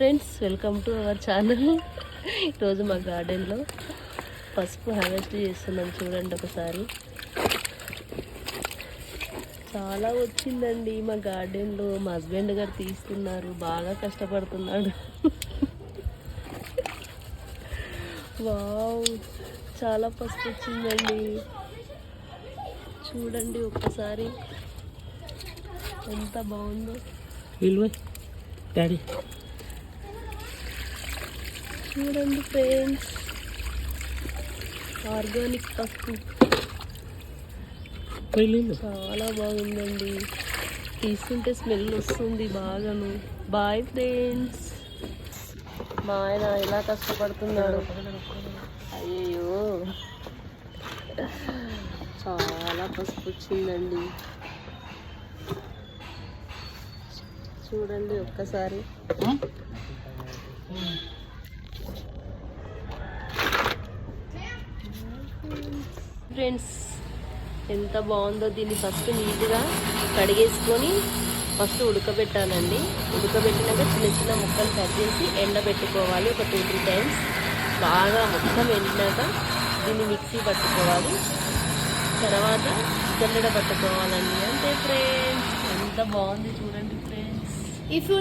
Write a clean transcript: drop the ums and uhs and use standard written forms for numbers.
Friends, welcome to our channel. ఈరోజు మా గార్డెన్లో పసుపు హార్వెస్ట్ చేస్తున్నాం. చూడండి ఒకసారి, చాలా వచ్చిందండి మా గార్డెన్లో. మా హస్బెండ్ గారు తీస్తున్నారు, బాగా కష్టపడుతున్నాడు. వావ్, చాలా పసుపు వచ్చిందండి. చూడండి ఒక్కసారి ఎంత బాగుందో. డాడీ చూడండి ఫ్రెండ్స్, ఆర్గానిక్ పసుపు చాలా బాగుందండి. తీస్తుంటే స్మెల్ వస్తుంది బాగాను. Bye friends. మా ఆయన ఎలా కష్టపడుతున్నాడు. అయ్యో, చాలా పసుపు వచ్చిందండి. చూడండి ఒక్కసారి. ఫ్రెండ్స్, ఎంత బాగుందో. దీన్ని ఫస్ట్ నీట్గా కడిగేసుకొని ఫస్ట్ ఉడకబెట్టాలండి. ఉడకబెట్టినాక చిన్న చిన్న ముక్కలు కట్ చేసి ఎండబెట్టుకోవాలి ఒక 2-3 టైమ్స్. బాగా మొత్తం ఎండినాక దీన్ని మిక్సీ పట్టుకోవాలి. తర్వాత జల్లెడ పట్టుకోవాలండి. అంతే ఫ్రెండ్స్, ఎంత బాగుంది చూడండి ఫ్రెండ్స్. If you